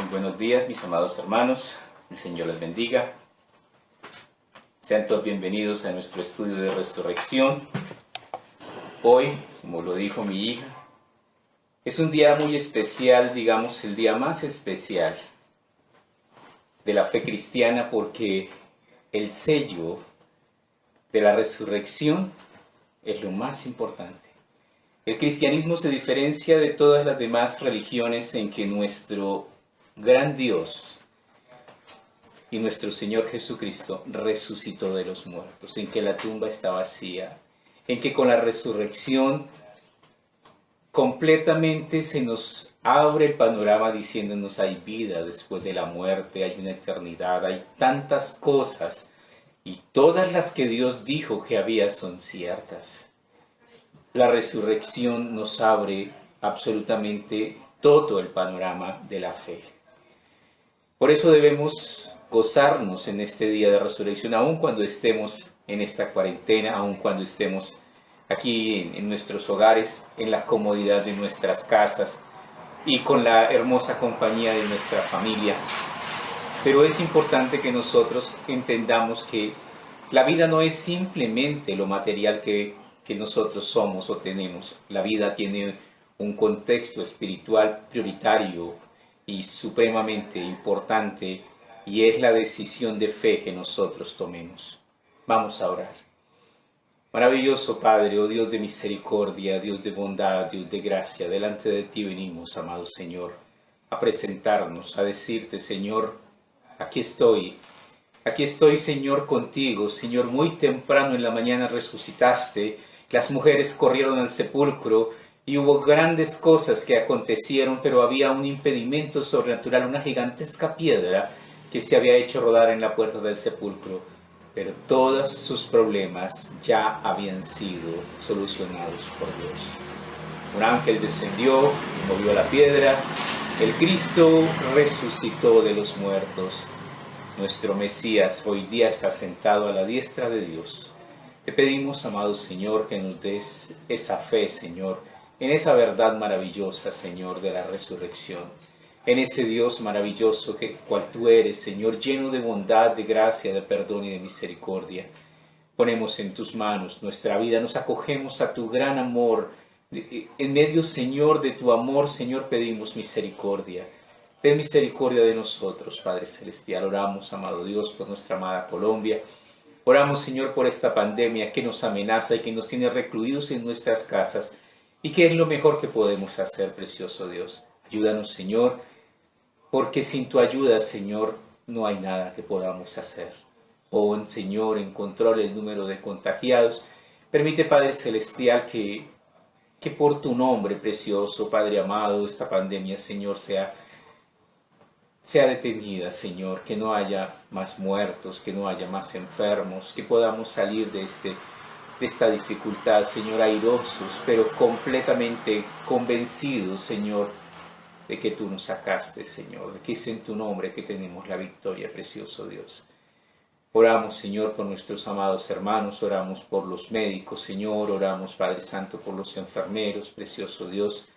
Buenos días, mis amados hermanos. El Señor les bendiga. Sean todos bienvenidos a nuestro estudio de resurrección. Hoy, como lo dijo mi hija, es un día muy especial, digamos, el día más especial de la fe cristiana, porque el sello de la resurrección es lo más importante. El cristianismo se diferencia de todas las demás religiones en que nuestro gran Dios y nuestro Señor Jesucristo resucitó de los muertos, en que la tumba está vacía, en que con la resurrección completamente se nos abre el panorama diciéndonos hay vida después de la muerte, hay una eternidad, hay tantas cosas y todas las que Dios dijo que había son ciertas. La resurrección nos abre absolutamente todo el panorama de la fe. Por eso debemos gozarnos en este día de resurrección, aun cuando estemos en esta cuarentena, aun cuando estemos aquí en nuestros hogares, en la comodidad de nuestras casas y con la hermosa compañía de nuestra familia. Pero es importante que nosotros entendamos que la vida no es simplemente lo material que nosotros somos o tenemos. La vida tiene un contexto espiritual prioritario y supremamente importante, y es la decisión de fe que nosotros tomemos. Vamos a orar. Maravilloso Padre, oh Dios de misericordia, Dios de bondad, Dios de gracia, delante de ti venimos, amado Señor, a presentarnos, a decirte, Señor, aquí estoy, Señor, contigo. Señor, muy temprano en la mañana resucitaste, las mujeres corrieron al sepulcro y hubo grandes cosas que acontecieron, pero había un impedimento sobrenatural, una gigantesca piedra que se había hecho rodar en la puerta del sepulcro. Pero todos sus problemas ya habían sido solucionados por Dios. Un ángel descendió y movió la piedra. El Cristo resucitó de los muertos. Nuestro Mesías hoy día está sentado a la diestra de Dios. Te pedimos, amado Señor, que nos des esa fe, Señor, en esa verdad maravillosa, Señor, de la resurrección. En ese Dios maravilloso cual tú eres, Señor, lleno de bondad, de gracia, de perdón y de misericordia. Ponemos en tus manos nuestra vida, nos acogemos a tu gran amor. En medio, Señor, de tu amor, Señor, pedimos misericordia. Ten misericordia de nosotros, Padre Celestial. Oramos, amado Dios, por nuestra amada Colombia. Oramos, Señor, por esta pandemia que nos amenaza y que nos tiene recluidos en nuestras casas. ¿Y qué es lo mejor que podemos hacer, precioso Dios? Ayúdanos, Señor, porque sin tu ayuda, Señor, no hay nada que podamos hacer. Pon, Señor, en control el número de contagiados. Permite, Padre Celestial, que por tu nombre precioso, Padre amado, esta pandemia, Señor, sea detenida, Señor, que no haya más muertos, que no haya más enfermos, que podamos salir de esta dificultad, Señor, airosos, pero completamente convencidos, Señor, de que tú nos sacaste, Señor, de que es en tu nombre que tenemos la victoria, precioso Dios. Oramos, Señor, por nuestros amados hermanos, oramos por los médicos, Señor, oramos, Padre Santo, por los enfermeros, precioso Dios.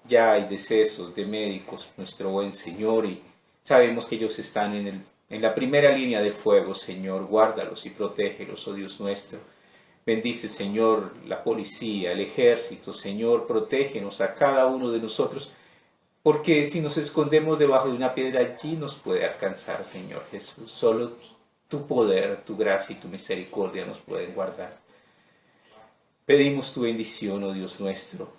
Ya hay decesos de médicos, nuestro buen Señor, y sabemos que ellos están en la primera línea de fuego, Señor. Guárdalos y protégelos, oh Dios nuestro. Bendice, Señor, la policía, el ejército, Señor, protégenos a cada uno de nosotros, porque si nos escondemos debajo de una piedra, allí nos puede alcanzar, Señor Jesús. Solo tu poder, tu gracia y tu misericordia nos pueden guardar. Pedimos tu bendición, oh Dios nuestro.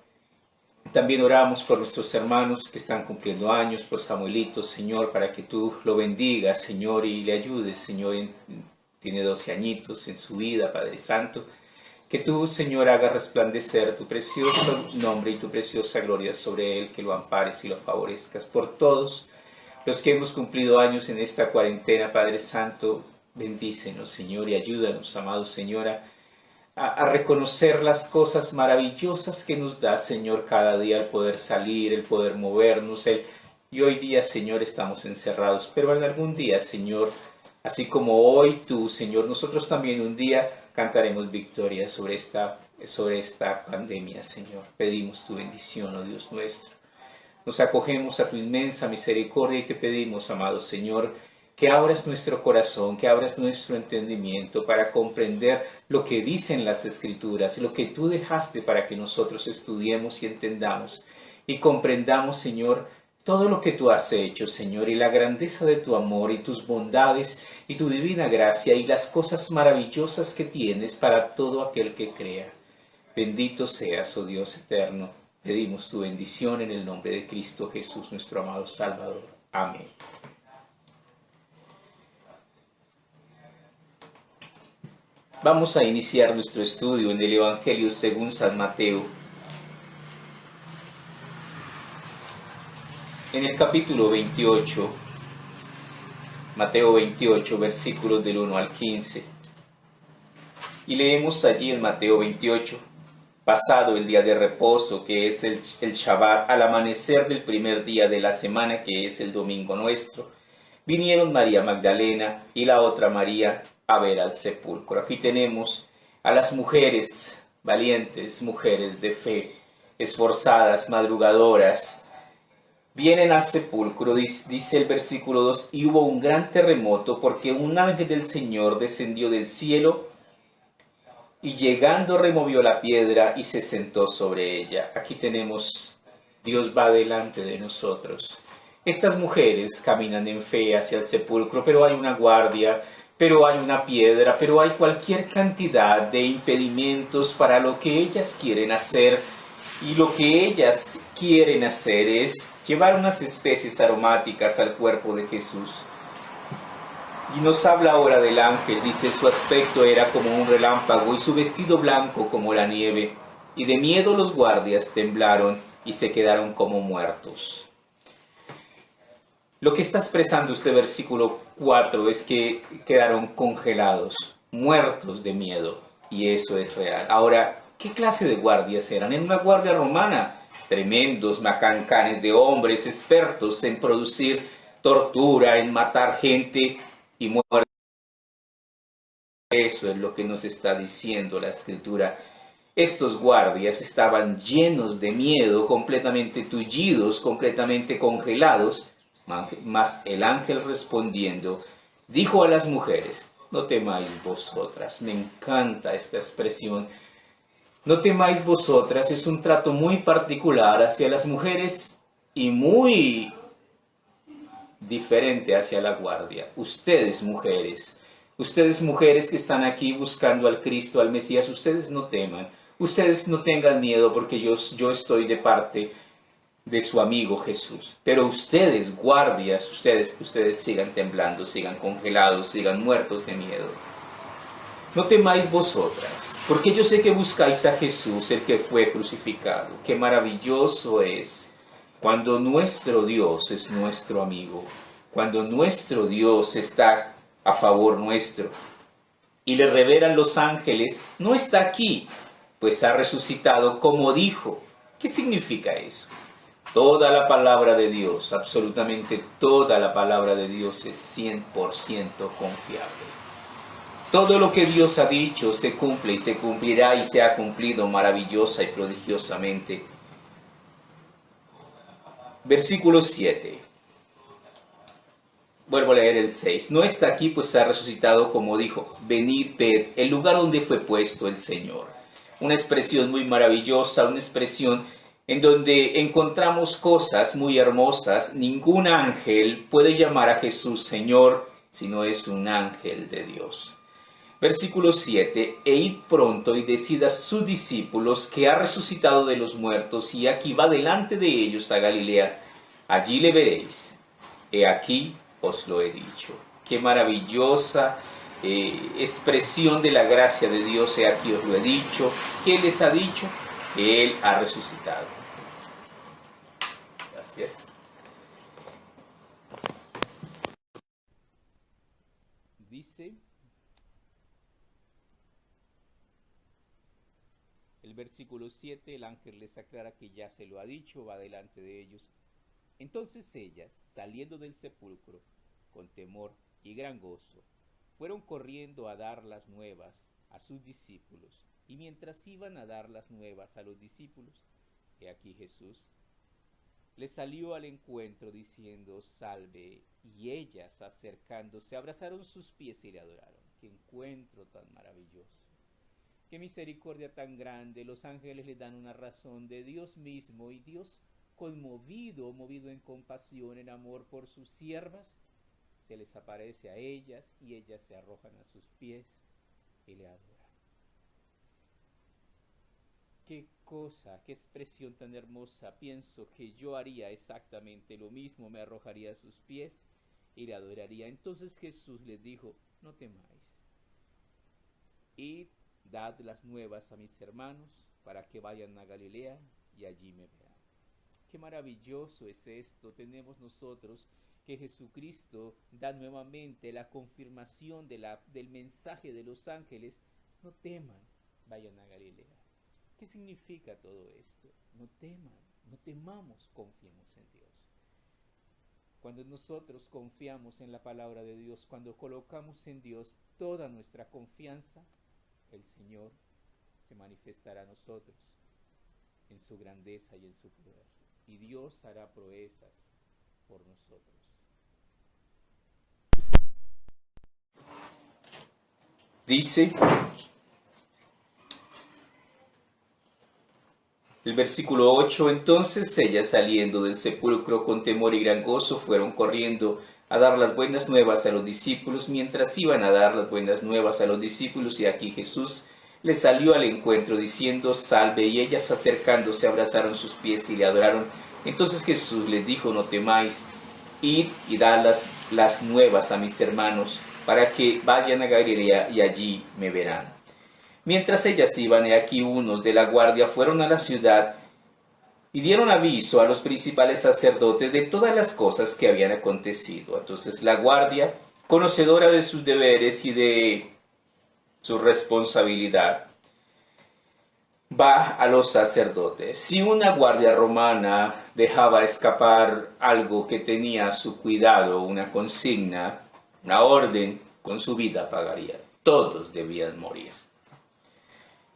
También oramos por nuestros hermanos que están cumpliendo años, por Samuelito, Señor, para que tú lo bendigas, Señor, y le ayudes, Señor. Tiene 12 añitos en su vida, Padre Santo. Que tú, Señor, hagas resplandecer tu precioso nombre y tu preciosa gloria sobre él, que lo ampares y lo favorezcas. Por todos los que hemos cumplido años en esta cuarentena, Padre Santo, bendícenos, Señor, y ayúdanos, amado Señor, a reconocer las cosas maravillosas que nos da, Señor, cada día, el poder salir, el poder movernos. Y hoy día, Señor, estamos encerrados, pero en algún día, Señor, así como hoy tú, Señor, nosotros también un día cantaremos victoria sobre esta pandemia, Señor. Pedimos tu bendición, oh Dios nuestro. Nos acogemos a tu inmensa misericordia y te pedimos, amado Señor, que abras nuestro corazón, que abras nuestro entendimiento para comprender lo que dicen las Escrituras, lo que tú dejaste para que nosotros estudiemos y entendamos y comprendamos, Señor, todo lo que tú has hecho, Señor, y la grandeza de tu amor y tus bondades y tu divina gracia y las cosas maravillosas que tienes para todo aquel que crea. Bendito seas, oh Dios eterno. Pedimos tu bendición en el nombre de Cristo Jesús, nuestro amado Salvador. Amén. Vamos a iniciar nuestro estudio en el Evangelio según San Mateo. En el capítulo 28, Mateo 28, versículos del 1 al 15. Y leemos allí en Mateo 28, pasado el día de reposo, que es el Shabbat, al amanecer del primer día de la semana, que es el domingo nuestro, vinieron María Magdalena y la otra María a ver al sepulcro. Aquí tenemos a las mujeres valientes, mujeres de fe, esforzadas, madrugadoras. Vienen al sepulcro, dice el versículo 2, y hubo un gran terremoto porque un ángel del Señor descendió del cielo y llegando removió la piedra y se sentó sobre ella. Aquí tenemos, Dios va delante de nosotros. Estas mujeres caminan en fe hacia el sepulcro, pero hay una guardia, pero hay una piedra, pero hay cualquier cantidad de impedimentos para lo que ellas quieren hacer. Y lo que ellas quieren hacer es llevar unas especies aromáticas al cuerpo de Jesús. Y nos habla ahora del ángel, dice, su aspecto era como un relámpago y su vestido blanco como la nieve. Y de miedo los guardias temblaron y se quedaron como muertos. Lo que está expresando este versículo 4 es que quedaron congelados, muertos de miedo. Y eso es real. Ahora, ¿qué clase de guardias eran? En una guardia romana, tremendos macancanes de hombres expertos en producir tortura, en matar gente y muerte. Eso es lo que nos está diciendo la Escritura. Estos guardias estaban llenos de miedo, completamente tullidos, completamente congelados, mas el ángel respondiendo, dijo a las mujeres, no temáis vosotras. Me encanta esta expresión. No temáis vosotras, es un trato muy particular hacia las mujeres y muy diferente hacia la guardia. Ustedes mujeres que están aquí buscando al Cristo, al Mesías, ustedes no teman, ustedes no tengan miedo porque yo estoy de parte de su amigo Jesús. Pero ustedes, guardias, ustedes sigan temblando, sigan congelados, sigan muertos de miedo. No temáis vosotras, porque yo sé que buscáis a Jesús, el que fue crucificado. Qué maravilloso es cuando nuestro Dios es nuestro amigo, cuando nuestro Dios está a favor nuestro. Y le revelan los ángeles, no está aquí, pues ha resucitado como dijo. ¿Qué significa eso? Toda la palabra de Dios, absolutamente toda la palabra de Dios es 100% confiable. Todo lo que Dios ha dicho se cumple y se cumplirá y se ha cumplido maravillosa y prodigiosamente. Versículo 7. Vuelvo a leer el 6. No está aquí, pues ha resucitado como dijo. Venid, ved el lugar donde fue puesto el Señor. Una expresión muy maravillosa, una expresión en donde encontramos cosas muy hermosas. Ningún ángel puede llamar a Jesús Señor si no es un ángel de Dios. Versículo 7, e id pronto y decid a sus discípulos que ha resucitado de los muertos y aquí va delante de ellos a Galilea. Allí le veréis. He aquí os lo he dicho. Qué maravillosa expresión de la gracia de Dios. He aquí os lo he dicho. ¿Qué les ha dicho? Que Él ha resucitado. Gracias. Dice el versículo 7, el ángel les aclara que ya se lo ha dicho, va delante de ellos. Entonces ellas, saliendo del sepulcro, con temor y gran gozo, fueron corriendo a dar las nuevas a sus discípulos. Y mientras iban a dar las nuevas a los discípulos, he aquí Jesús le salió al encuentro diciendo salve, y ellas acercándose abrazaron sus pies y le adoraron. Qué encuentro tan maravilloso, qué misericordia tan grande. Los ángeles le dan una razón de Dios mismo, y Dios, conmovido, movido en compasión, en amor por sus siervas, se les aparece a ellas y ellas se arrojan a sus pies y le adoran. Qué cosa, qué expresión tan hermosa. Pienso que yo haría exactamente lo mismo, me arrojaría a sus pies y le adoraría. Entonces Jesús les dijo, no temáis, id, dad las nuevas a mis hermanos para que vayan a Galilea y allí me vean. Qué maravilloso es esto. Tenemos nosotros que Jesucristo da nuevamente la confirmación del mensaje de los ángeles. No teman, vayan a Galilea. ¿Qué significa todo esto? No teman, no temamos, confiemos en Dios. Cuando nosotros confiamos en la palabra de Dios, cuando colocamos en Dios toda nuestra confianza, el Señor se manifestará a nosotros en su grandeza y en su poder. Y Dios hará proezas por nosotros. Dice el versículo 8, entonces ellas saliendo del sepulcro con temor y gran gozo fueron corriendo a dar las buenas nuevas a los discípulos. Mientras iban a dar las buenas nuevas a los discípulos, y aquí Jesús les salió al encuentro diciendo salve, y ellas acercándose abrazaron sus pies y le adoraron. Entonces Jesús les dijo, no temáis, id y dad las nuevas a mis hermanos para que vayan a Galilea y allí me verán. Mientras ellas iban, he aquí unos de la guardia fueron a la ciudad y dieron aviso a los principales sacerdotes de todas las cosas que habían acontecido. Entonces la guardia, conocedora de sus deberes y de su responsabilidad, va a los sacerdotes. Si una guardia romana dejaba escapar algo que tenía a su cuidado, una consigna, una orden, con su vida pagaría. Todos debían morir.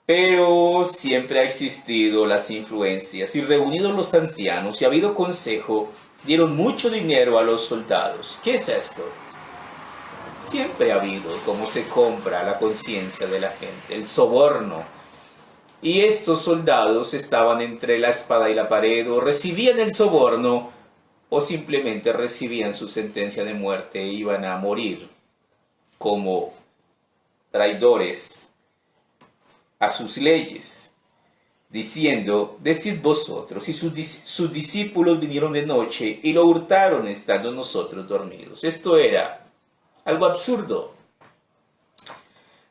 Pero siempre ha existido las influencias, y reunidos los ancianos y habido consejo, dieron mucho dinero a los soldados. ¿Qué es esto? Siempre ha habido cómo se compra la conciencia de la gente, el soborno. Y estos soldados estaban entre la espada y la pared, o recibían el soborno, o simplemente recibían su sentencia de muerte e iban a morir como traidores a sus leyes, diciendo, decid vosotros, y sus discípulos vinieron de noche y lo hurtaron estando nosotros dormidos. Esto era algo absurdo.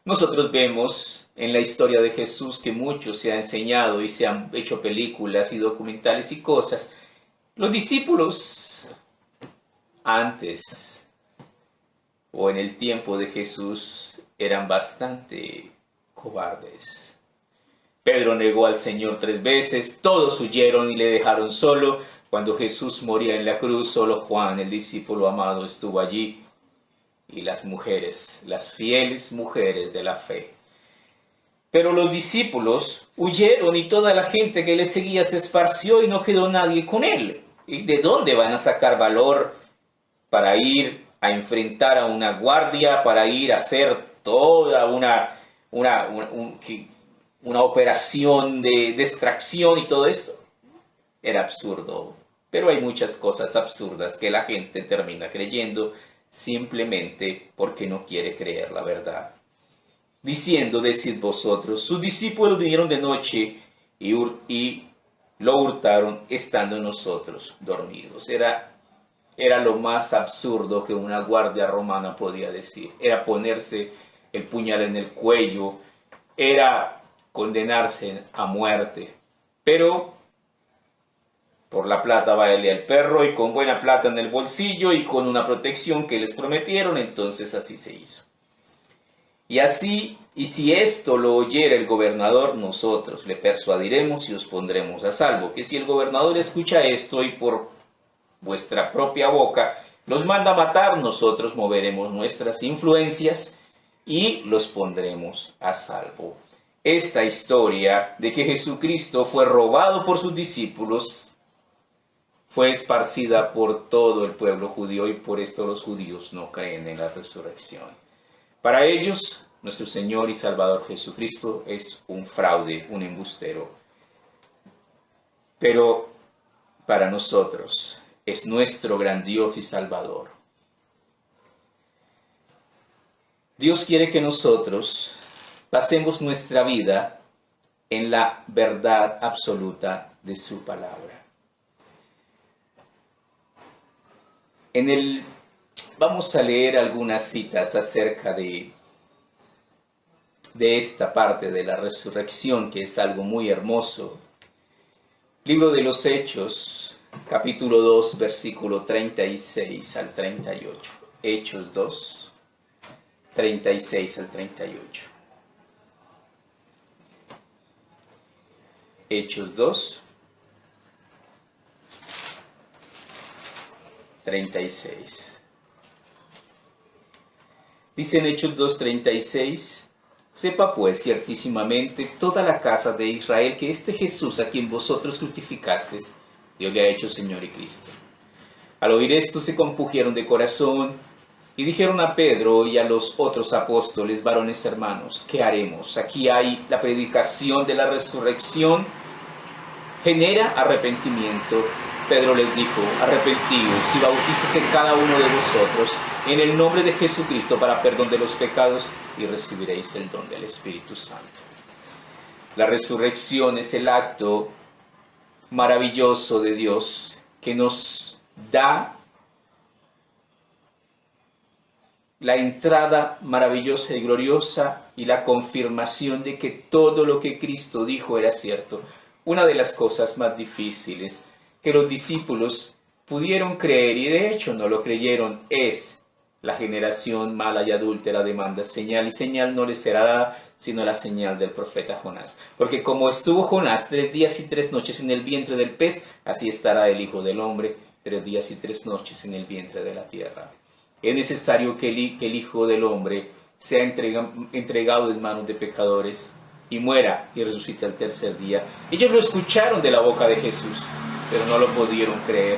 Nosotros vemos en la historia de Jesús que mucho se ha enseñado y se han hecho películas y documentales y cosas. Los discípulos antes o en el tiempo de Jesús eran bastante cobardes. Pedro negó al Señor 3 veces, todos huyeron y le dejaron solo. Cuando Jesús moría en la cruz, solo Juan, el discípulo amado, estuvo allí, y las mujeres, las fieles mujeres de la fe. Pero los discípulos huyeron y toda la gente que le seguía se esparció y no quedó nadie con él. ¿Y de dónde van a sacar valor para ir a enfrentar a una guardia, para ir a hacer toda una operación de extracción y todo esto? Era absurdo. Pero hay muchas cosas absurdas que la gente termina creyendo simplemente porque no quiere creer la verdad. Diciendo, decid vosotros, sus discípulos vinieron de noche y lo hurtaron estando nosotros dormidos. Era lo más absurdo que una guardia romana podía decir. Era ponerse el puñal en el cuello, era condenarse a muerte. Pero por la plata vale el perro, y con buena plata en el bolsillo y con una protección que les prometieron, entonces así se hizo. Y así, y si esto lo oyera el gobernador, nosotros le persuadiremos y os pondremos a salvo. Que si el gobernador escucha esto y por vuestra propia boca los manda a matar, nosotros moveremos nuestras influencias y los pondremos a salvo. Esta historia de que Jesucristo fue robado por sus discípulos fue esparcida por todo el pueblo judío y por esto los judíos no creen en la resurrección. Para ellos, nuestro Señor y Salvador Jesucristo es un fraude, un embustero. Pero para nosotros es nuestro gran Dios y Salvador. Dios quiere que nosotros pasemos nuestra vida en la verdad absoluta de su palabra. Vamos a leer algunas citas acerca de esta parte de la resurrección, que es algo muy hermoso. Libro de los Hechos, capítulo 2, versículo 36 al 38. Hechos 2, 36 al 38. Hechos 2, 36. Dice en Hechos 2:36, sepa pues ciertísimamente toda la casa de Israel que este Jesús a quien vosotros crucificasteis, Dios le ha hecho Señor y Cristo. Al oír esto se compungieron de corazón y dijeron a Pedro y a los otros apóstoles, varones hermanos, ¿qué haremos? Aquí hay la predicación de la resurrección, genera arrepentimiento. Pedro les dijo, arrepentíos y bautícese cada uno de vosotros en el nombre de Jesucristo para perdón de los pecados y recibiréis el don del Espíritu Santo. La resurrección es el acto maravilloso de Dios que nos da la entrada maravillosa y gloriosa y la confirmación de que todo lo que Cristo dijo era cierto. Una de las cosas más difíciles que los discípulos pudieron creer y de hecho no lo creyeron es la generación mala y adúltera demanda señal, y señal no les será dada sino la señal del profeta Jonás. Porque como estuvo Jonás 3 días y 3 noches en el vientre del pez, así estará el Hijo del Hombre 3 días y 3 noches en el vientre de la tierra. Es necesario que el Hijo del Hombre sea entregado en manos de pecadores y muera y resucite al tercer día. Ellos lo escucharon de la boca de Jesús, pero no lo pudieron creer.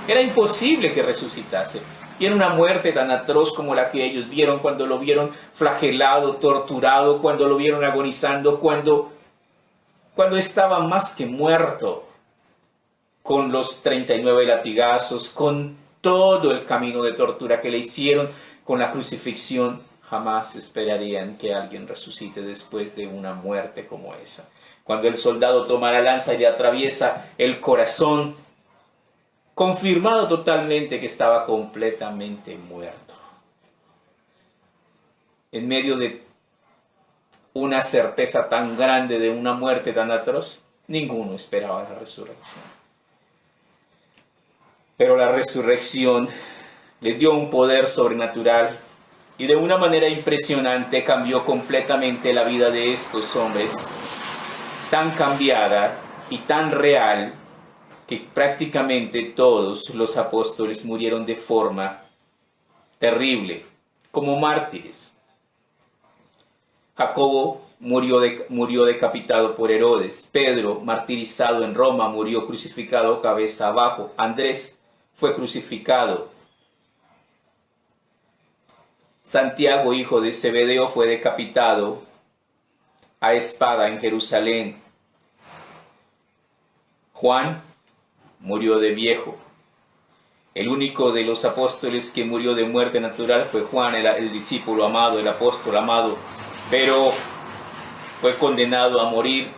Era imposible que resucitase. Y era una muerte tan atroz como la que ellos vieron cuando lo vieron flagelado, torturado, cuando lo vieron agonizando, cuando estaba más que muerto, con los 39 latigazos, con todo el camino de tortura que le hicieron, con la crucifixión. Jamás esperarían que alguien resucite después de una muerte como esa. Cuando el soldado toma la lanza y le atraviesa el corazón, confirmado totalmente que estaba completamente muerto. En medio de una certeza tan grande de una muerte tan atroz, ninguno esperaba la resurrección. Pero la resurrección le dio un poder sobrenatural y de una manera impresionante cambió completamente la vida de estos hombres, tan cambiada y tan real que prácticamente todos los apóstoles murieron de forma terrible, como mártires. Jacobo murió decapitado por Herodes. Pedro, martirizado en Roma, murió crucificado cabeza abajo. Andrés fue crucificado. Santiago, hijo de Zebedeo, fue decapitado a espada en Jerusalén. Juan murió de viejo. El único de los apóstoles que murió de muerte natural fue Juan, el discípulo amado, el apóstol amado, pero fue condenado a morir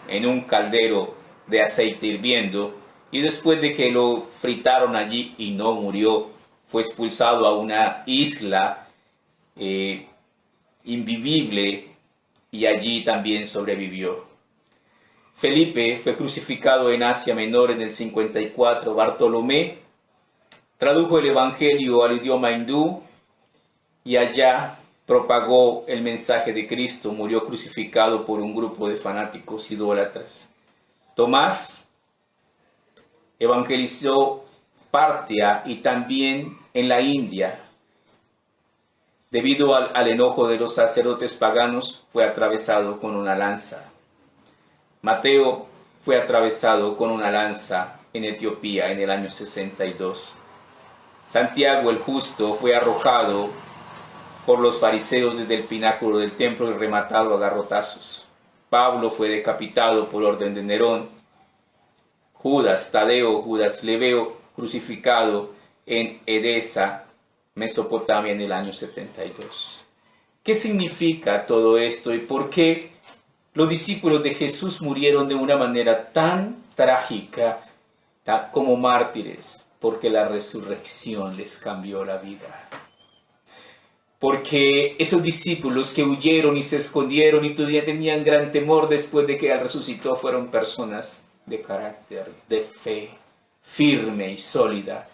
en un caldero de aceite hirviendo, y después de que lo fritaron allí y no murió, fue expulsado a una isla invivible y allí también sobrevivió. Felipe fue crucificado en Asia Menor en el 54. Bartolomé tradujo el Evangelio al idioma hindú y allá propagó el mensaje de Cristo. Murió crucificado por un grupo de fanáticos idólatras. Tomás evangelizó Partia y también en la India. Debido al enojo de los sacerdotes paganos, fue atravesado con una lanza. Mateo fue atravesado con una lanza en Etiopía en el año 62. Santiago el justo fue arrojado por los fariseos desde el pináculo del templo y rematado a garrotazos. Pablo fue decapitado por orden de Nerón. Judas Leveo, crucificado en Edesa, Mesopotamia, en el año 72. ¿Qué significa todo esto y por qué los discípulos de Jesús murieron de una manera tan trágica como mártires? Porque la resurrección les cambió la vida. Porque esos discípulos que huyeron y se escondieron y todavía tenían gran temor después de que Él resucitó fueron personas de carácter, de fe, firme y sólida,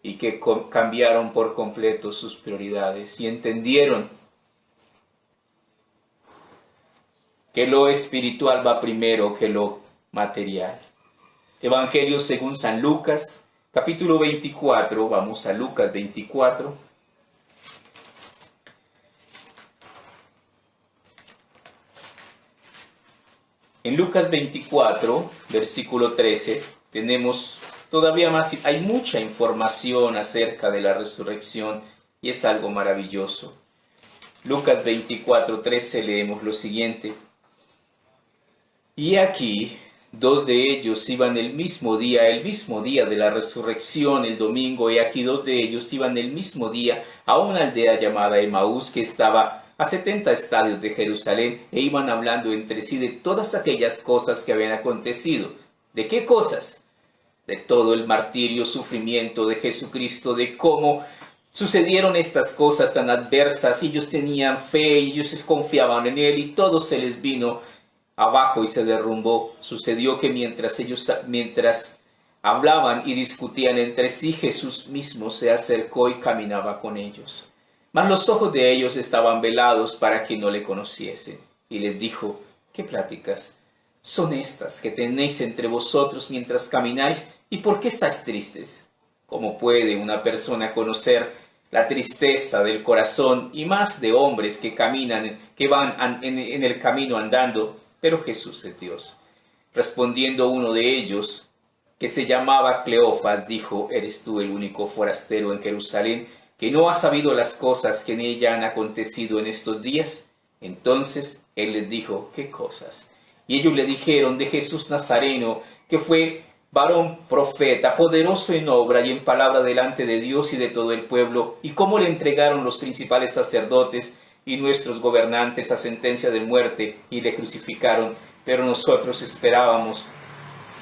y que cambiaron por completo sus prioridades y entendieron que lo espiritual va primero que lo material. Evangelio según San Lucas, capítulo 24, vamos a Lucas 24. En Lucas 24, versículo 13, tenemos todavía más, hay mucha información acerca de la resurrección y es algo maravilloso. Lucas 24, 13 leemos lo siguiente. Y aquí, dos de ellos iban el mismo día de la resurrección, el domingo, y aquí dos de ellos iban el mismo día a una aldea llamada Emaús, que estaba a 70 estadios de Jerusalén, e iban hablando entre sí de todas aquellas cosas que habían acontecido. ¿De qué cosas? De todo el martirio, sufrimiento de Jesucristo, de cómo sucedieron estas cosas tan adversas. Ellos tenían fe y ellos confiaban en Él y todo se les vino abajo y se derrumbó. Sucedió que mientras hablaban y discutían entre sí, Jesús mismo se acercó y caminaba con ellos. Mas los ojos de ellos estaban velados para que no le conociesen. Y les dijo, ¿qué pláticas son estas que tenéis entre vosotros mientras camináis? ¿Y por qué estáis tristes? ¿Cómo puede una persona conocer la tristeza del corazón y más de hombres que van en el camino andando? Pero Jesús es Dios. Respondiendo uno de ellos, que se llamaba Cleofas, dijo, ¿eres tú el único forastero en Jerusalén que no ha sabido las cosas que en ella han acontecido en estos días? Entonces él les dijo, ¿qué cosas? Y ellos le dijeron de Jesús Nazareno, que fue varón profeta, poderoso en obra y en palabra delante de Dios y de todo el pueblo, y cómo le entregaron los principales sacerdotes y nuestros gobernantes a sentencia de muerte y le crucificaron, pero nosotros esperábamos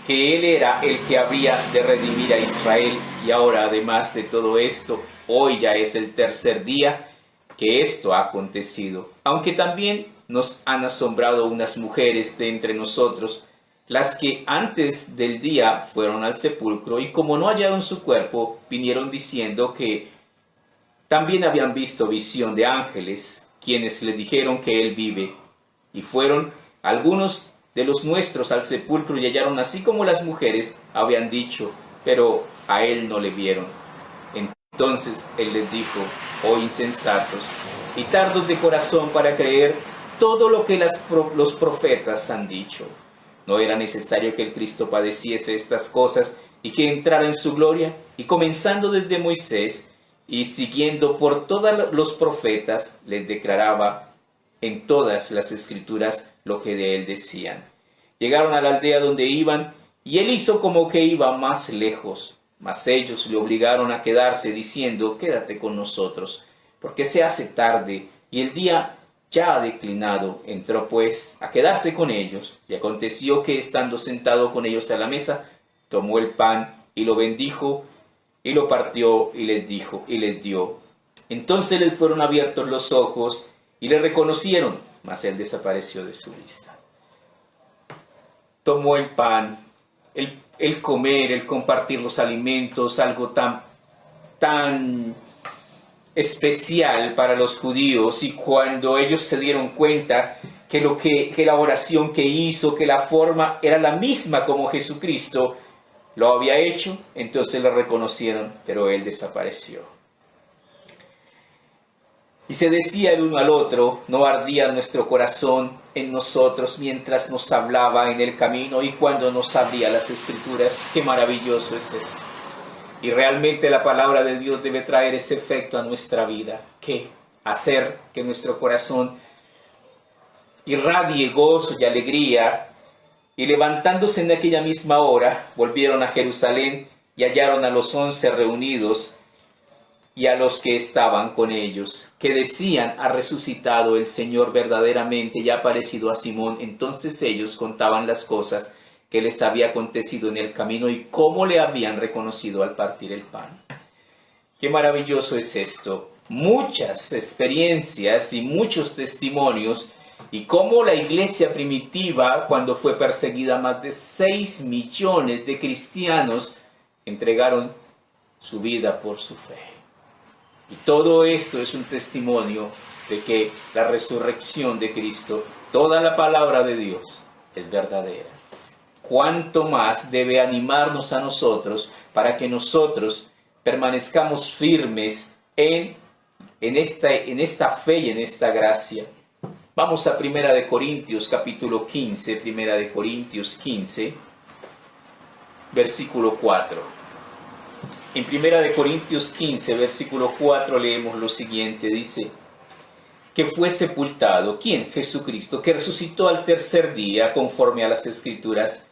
que Él era el que habría de redimir a Israel. Y ahora, además de todo esto, hoy ya es el tercer día que esto ha acontecido. Aunque también nos han asombrado unas mujeres de entre nosotros, las que antes del día fueron al sepulcro y como no hallaron su cuerpo, vinieron diciendo que también habían visto visión de ángeles, quienes les dijeron que Él vive. Y fueron algunos de los nuestros al sepulcro y hallaron así como las mujeres habían dicho, pero a Él no le vieron. Entonces Él les dijo, oh insensatos y tardos de corazón para creer todo lo que los profetas han dicho. ¿No era necesario que el Cristo padeciese estas cosas y que entrara en su gloria? Y comenzando desde Moisés y siguiendo por todos los profetas, les declaraba en todas las escrituras lo que de él decían. Llegaron a la aldea donde iban, y él hizo como que iba más lejos, mas ellos le obligaron a quedarse, diciendo, quédate con nosotros, porque se hace tarde, y el día ya ha declinado. Entró pues a quedarse con ellos, y aconteció que estando sentado con ellos a la mesa, tomó el pan, y lo bendijo, y lo partió, y les dio. Entonces les fueron abiertos los ojos, y le reconocieron, mas él desapareció de su vista. Tomó el pan, el comer, el compartir los alimentos, algo tan especial para los judíos, y cuando ellos se dieron cuenta que la oración que hizo, que la forma era la misma como Jesucristo lo había hecho, entonces lo reconocieron, pero él desapareció. Y se decía el uno al otro, no ardía nuestro corazón en nosotros mientras nos hablaba en el camino y cuando nos abría las Escrituras. Qué maravilloso es esto. Y realmente la palabra de Dios debe traer ese efecto a nuestra vida, que hacer que nuestro corazón irradie gozo y alegría. Y levantándose en aquella misma hora, volvieron a Jerusalén y hallaron a los 11 reunidos y a los que estaban con ellos, que decían: ha resucitado el Señor verdaderamente y ha aparecido a Simón. Entonces ellos contaban las cosas que les había acontecido en el camino y cómo le habían reconocido al partir el pan. Qué maravilloso es esto. Muchas experiencias y muchos testimonios, y cómo la iglesia primitiva, cuando fue perseguida, más de 6 millones de cristianos entregaron su vida por su fe. Y todo esto es un testimonio de que la resurrección de Cristo, toda la palabra de Dios, es verdadera. Cuánto más debe animarnos a nosotros para que nosotros permanezcamos firmes en esta fe y en esta gracia. Vamos a 1 Corintios capítulo 15, 1 Corintios 15, versículo 4. En 1 Corintios 15, versículo 4 leemos lo siguiente, dice: que fue sepultado, ¿quién? Jesucristo, que resucitó al tercer día conforme a las Escrituras,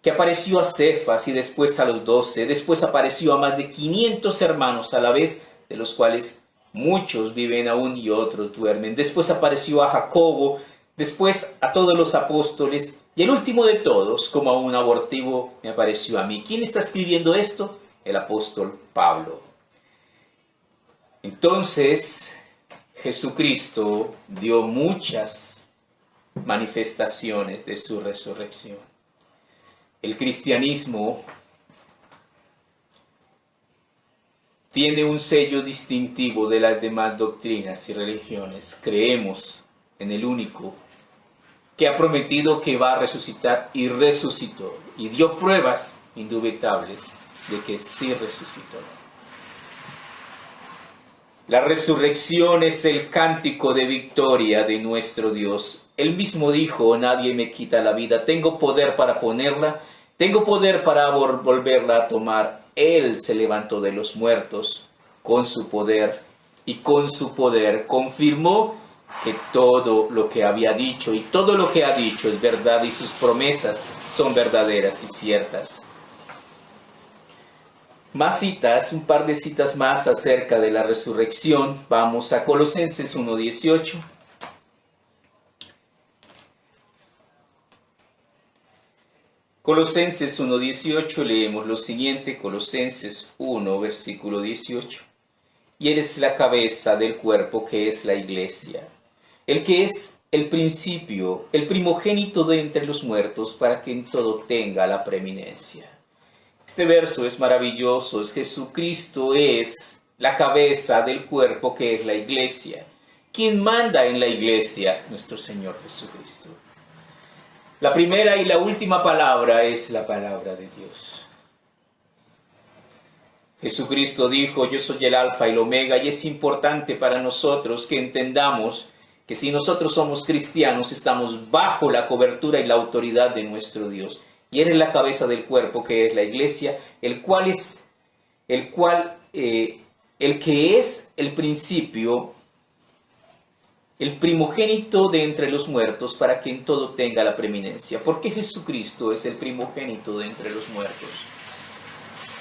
que apareció a Cefas y después a los 12, después apareció a más de 500 hermanos a la vez, de los cuales muchos viven aún y otros duermen. Después apareció a Jacobo, después a todos los apóstoles, y el último de todos, como a un abortivo, me apareció a mí. ¿Quién está escribiendo esto? El apóstol Pablo. Entonces, Jesucristo dio muchas manifestaciones de su resurrección. El cristianismo tiene un sello distintivo de las demás doctrinas y religiones. Creemos en el único que ha prometido que va a resucitar y resucitó, y dio pruebas indubitables de que sí resucitó. La resurrección es el cántico de victoria de nuestro Dios. Él mismo dijo: nadie me quita la vida, tengo poder para ponerla, tengo poder para volverla a tomar. Él se levantó de los muertos con su poder, y con su poder confirmó que todo lo que había dicho, y todo lo que ha dicho es verdad, y sus promesas son verdaderas y ciertas. Más citas, un par de citas más acerca de la resurrección. Vamos a Colosenses 1:18. Colosenses 1:18, leemos lo siguiente, Colosenses 1, versículo 18. Y Él es la cabeza del cuerpo, que es la iglesia, el que es el principio, el primogénito de entre los muertos, para que en todo tenga la preeminencia. Este verso es maravilloso. Jesucristo es la cabeza del cuerpo, que es la iglesia. ¿Quién manda en la iglesia? Nuestro Señor Jesucristo. La primera y la última palabra es la palabra de Dios. Jesucristo dijo: yo soy el alfa y el omega, y es importante para nosotros que entendamos que si nosotros somos cristianos, estamos bajo la cobertura y la autoridad de nuestro Dios. Y Él es la cabeza del cuerpo, que es la iglesia, el que es el principio, el primogénito de entre los muertos, para que en todo tenga la preeminencia. ¿Por qué Jesucristo es el primogénito de entre los muertos?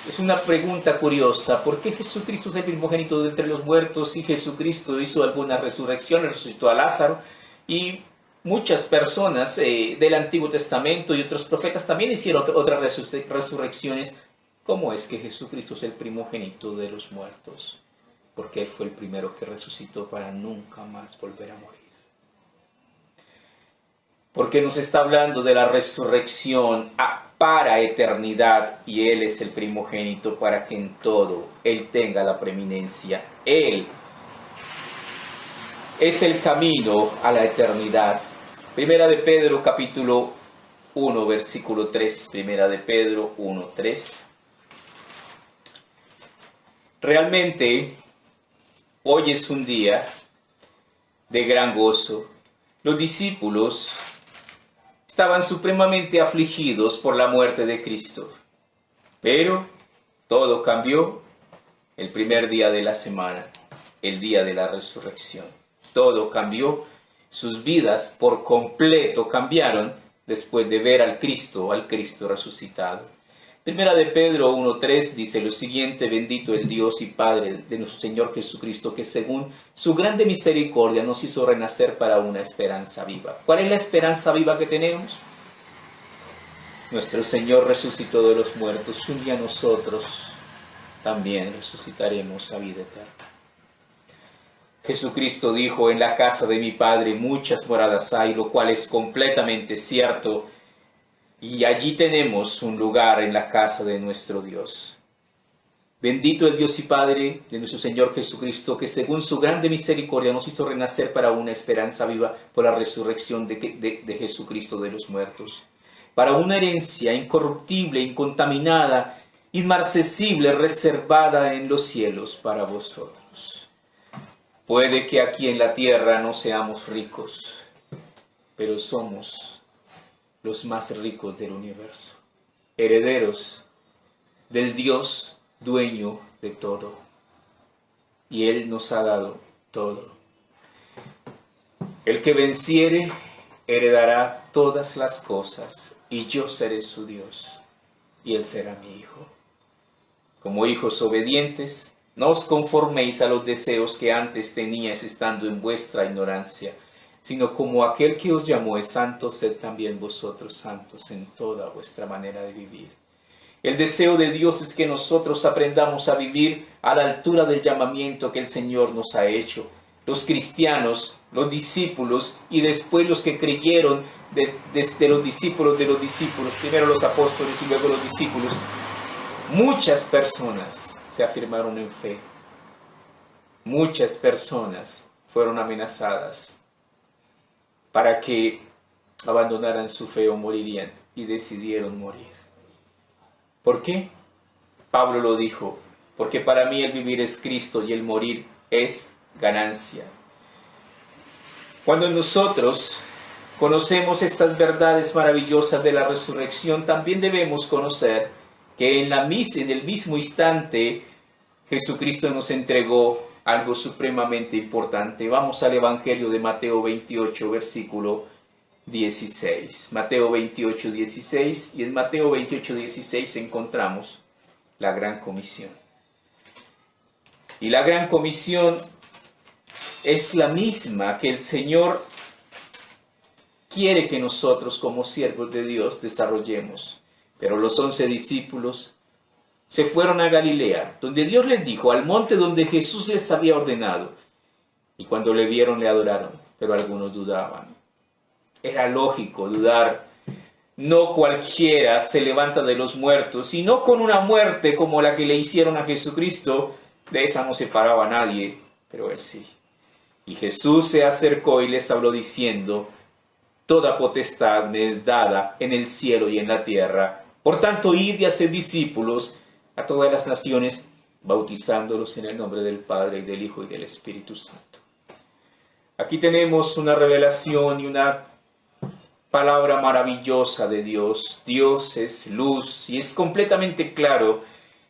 Es una pregunta curiosa. ¿Por qué Jesucristo es el primogénito de entre los muertos? Si Jesucristo hizo alguna resurrección, resucitó a Lázaro, y muchas personas del Antiguo Testamento y otros profetas también hicieron otras resurrecciones. ¿Cómo es que Jesucristo es el primogénito de los muertos? Porque Él fue el primero que resucitó para nunca más volver a morir. Porque nos está hablando de la resurrección para eternidad, y Él es el primogénito para que en todo Él tenga la preeminencia. Él es el camino a la eternidad. Primera de Pedro capítulo 1 versículo 3. Primera de Pedro 1, 3. Realmente hoy es un día de gran gozo. Los discípulos estaban supremamente afligidos por la muerte de Cristo, pero todo cambió el primer día de la semana, el día de la resurrección. Todo cambió, sus vidas por completo cambiaron después de ver al Cristo resucitado. Primera de Pedro 1:3 dice lo siguiente: bendito el Dios y Padre de nuestro Señor Jesucristo, que según su grande misericordia nos hizo renacer para una esperanza viva. ¿Cuál es la esperanza viva que tenemos? Nuestro Señor resucitó de los muertos. Un día nosotros también resucitaremos a vida eterna. Jesucristo dijo: en la casa de mi Padre muchas moradas hay, lo cual es completamente cierto. Y allí tenemos un lugar en la casa de nuestro Dios. Bendito el Dios y Padre de nuestro Señor Jesucristo, que según su grande misericordia nos hizo renacer para una esperanza viva por la resurrección de Jesucristo de los muertos, para una herencia incorruptible, incontaminada, inmarcesible, reservada en los cielos para vosotros. Puede que aquí en la tierra no seamos ricos, pero somos los más ricos del universo, herederos del Dios dueño de todo. Y Él nos ha dado todo. El que venciere heredará todas las cosas, y yo seré su Dios, y Él será mi hijo. Como hijos obedientes, no os conforméis a los deseos que antes teníais estando en vuestra ignorancia, sino como aquel que os llamó es santo, sed también vosotros santos en toda vuestra manera de vivir. El deseo de Dios es que nosotros aprendamos a vivir a la altura del llamamiento que el Señor nos ha hecho. Los cristianos, los discípulos y después los que creyeron desde los discípulos, primero los apóstoles y luego los discípulos, muchas personas se afirmaron en fe. Muchas personas fueron amenazadas para que abandonaran su fe o morirían, y decidieron morir. ¿Por qué? Pablo lo dijo: porque para mí el vivir es Cristo y el morir es ganancia. Cuando nosotros conocemos estas verdades maravillosas de la resurrección, también debemos conocer que en el mismo instante Jesucristo nos entregó algo supremamente importante. Vamos al Evangelio de Mateo 28, versículo 16. Mateo 28, 16. Y en Mateo 28, 16 encontramos la Gran Comisión. Y la Gran Comisión es la misma que el Señor quiere que nosotros como siervos de Dios desarrollemos. Pero los 11 discípulos se fueron a Galilea, donde Dios les dijo, al monte donde Jesús les había ordenado. Y cuando le vieron, le adoraron, pero algunos dudaban. Era lógico dudar. No cualquiera se levanta de los muertos, y no con una muerte como la que le hicieron a Jesucristo. De esa no se paraba nadie, pero él sí. Y Jesús se acercó y les habló diciendo, toda potestad me es dada en el cielo y en la tierra. Por tanto, id y haced discípulos a todas las naciones, bautizándolos en el nombre del Padre, y del Hijo, y del Espíritu Santo. Aquí tenemos una revelación y una palabra maravillosa de Dios. Dios es luz y es completamente claro.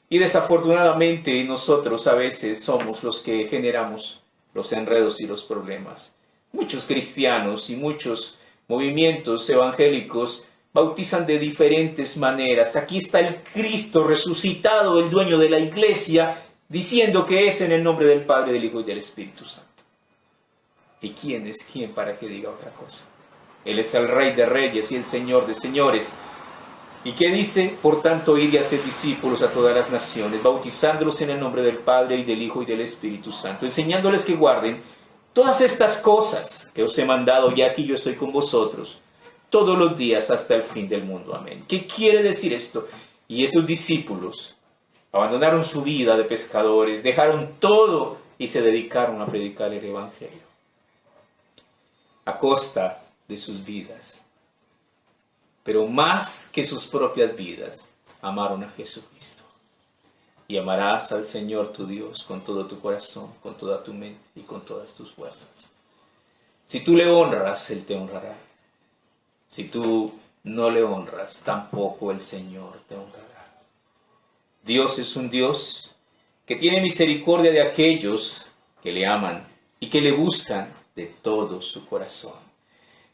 Y desafortunadamente nosotros a veces somos los que generamos los enredos y los problemas. Muchos cristianos y muchos movimientos evangélicos bautizan de diferentes maneras. Aquí está el Cristo resucitado, el dueño de la iglesia, diciendo que es en el nombre del Padre, del Hijo y del Espíritu Santo. ¿Y quién es quién para que diga otra cosa? Él es el Rey de Reyes y el Señor de Señores. ¿Y qué dice? Por tanto, id y haced discípulos a todas las naciones, bautizándolos en el nombre del Padre y del Hijo y del Espíritu Santo, enseñándoles que guarden todas estas cosas que os he mandado, y aquí yo estoy con vosotros todos los días hasta el fin del mundo. Amén. ¿Qué quiere decir esto? Y esos discípulos abandonaron su vida de pescadores, dejaron todo y se dedicaron a predicar el Evangelio a costa de sus vidas. Pero más que sus propias vidas, amaron a Jesucristo. Y amarás al Señor tu Dios con todo tu corazón, con toda tu mente y con todas tus fuerzas. Si tú le honras, Él te honrará. Si tú no le honras, tampoco el Señor te honrará. Dios es un Dios que tiene misericordia de aquellos que le aman y que le buscan de todo su corazón.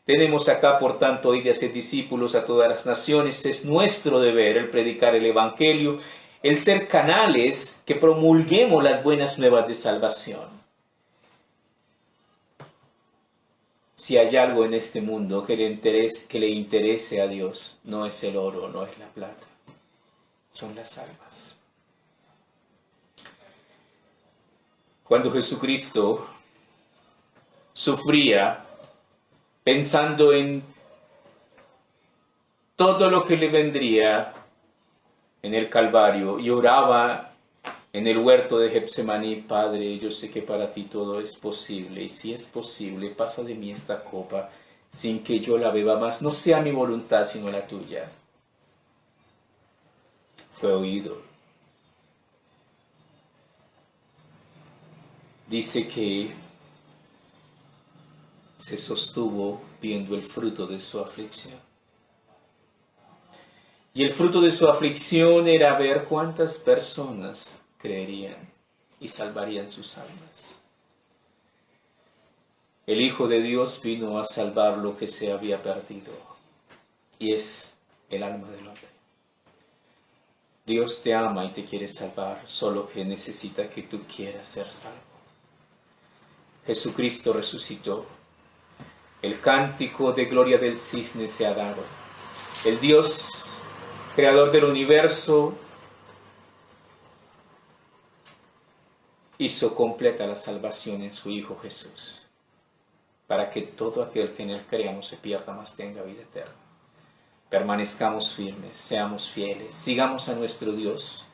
Tenemos acá, por tanto, hoy de hacer discípulos a todas las naciones. Es nuestro deber el predicar el Evangelio, el ser canales que promulguemos las buenas nuevas de salvación. Si hay algo en este mundo que le interese a Dios, no es el oro, no es la plata, son las almas. Cuando Jesucristo sufría pensando en todo lo que le vendría en el Calvario y oraba en el huerto de Getsemaní: Padre, yo sé que para ti todo es posible, y si es posible, pasa de mí esta copa sin que yo la beba más, no sea mi voluntad sino la tuya. Fue oído. Dice que se sostuvo viendo el fruto de su aflicción. Y el fruto de su aflicción era ver cuántas personas creerían y salvarían sus almas. El Hijo de Dios vino a salvar lo que se había perdido, y es el alma del hombre. Dios te ama y te quiere salvar, solo que necesita que tú quieras ser salvo. Jesucristo resucitó. El cántico de gloria del cisne se ha dado. El Dios, creador del universo, hizo completa la salvación en su Hijo Jesús, para que todo aquel que en él crea no se pierda, mas tenga vida eterna. Permanezcamos firmes, seamos fieles, sigamos a nuestro Dios.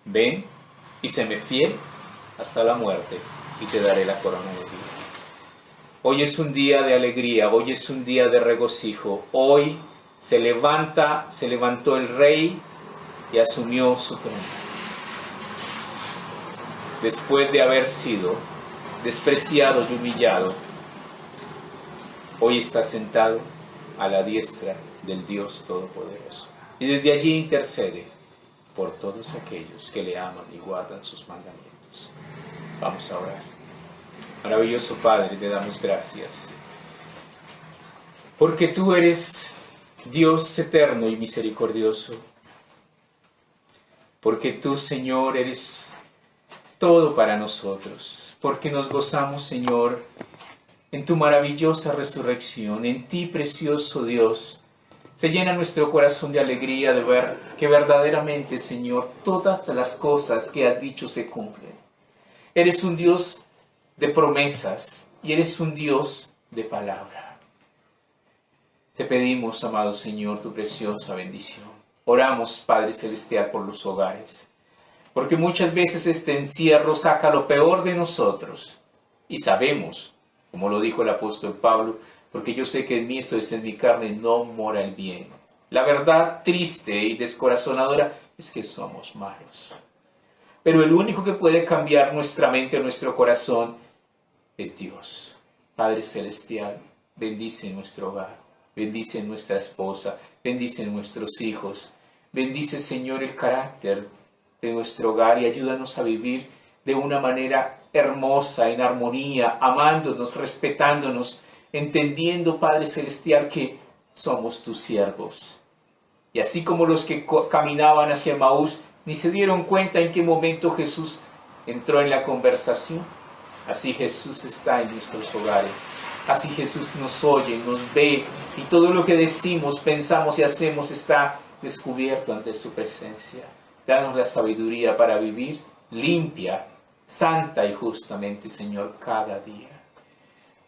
Ven y séme fiel hasta la muerte, y te daré la corona de vida. Hoy es un día de alegría, hoy es un día de regocijo. Hoy se levantó el Rey y asumió su trono. Después de haber sido despreciado y humillado, hoy está sentado a la diestra del Dios Todopoderoso. Y desde allí intercede por todos aquellos que le aman y guardan sus mandamientos. Vamos a orar. Maravilloso Padre, te damos gracias, porque tú eres Dios eterno y misericordioso, porque tú, Señor, eres todo para nosotros, porque nos gozamos, Señor, en tu maravillosa resurrección. En ti, precioso Dios, se llena nuestro corazón de alegría de ver que verdaderamente, Señor, todas las cosas que has dicho se cumplen. Eres un Dios de promesas y eres un Dios de palabra. Te pedimos, amado Señor, tu preciosa bendición. Oramos, Padre Celestial, por los hogares, porque muchas veces este encierro saca lo peor de nosotros, y sabemos, como lo dijo el apóstol Pablo, porque yo sé que en mí, esto es en mi carne, no mora el bien. La verdad triste y descorazonadora es que somos malos. Pero el único que puede cambiar nuestra mente, nuestro corazón, es Dios. Padre Celestial, bendice nuestro hogar, bendice nuestra esposa, bendice nuestros hijos, bendice, Señor, el carácter de nuestro hogar y ayúdanos a vivir de una manera hermosa, en armonía, amándonos, respetándonos, entendiendo, Padre Celestial, que somos tus siervos. Y así como los que caminaban hacia Emaús ni se dieron cuenta en qué momento Jesús entró en la conversación, así Jesús está en nuestros hogares. Así Jesús nos oye, nos ve, y todo lo que decimos, pensamos y hacemos está descubierto ante su presencia. Danos la sabiduría para vivir limpia, santa y justamente, Señor, cada día.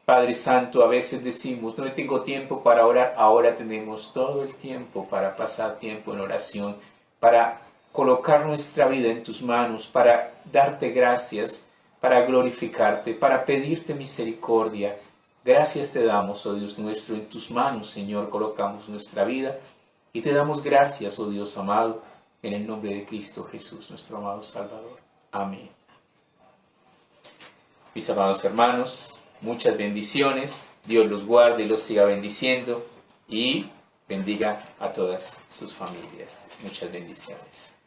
Padre Santo, a veces decimos, no tengo tiempo para orar. Ahora tenemos todo el tiempo para pasar tiempo en oración, para colocar nuestra vida en tus manos, para darte gracias, para glorificarte, para pedirte misericordia. Gracias te damos, oh Dios nuestro, en tus manos, Señor, colocamos nuestra vida y te damos gracias, oh Dios amado, en el nombre de Cristo Jesús, nuestro amado Salvador. Amén. Mis amados hermanos, Muchas bendiciones. Dios los guarde y los siga bendiciendo y bendiga a todas sus familias. Muchas bendiciones.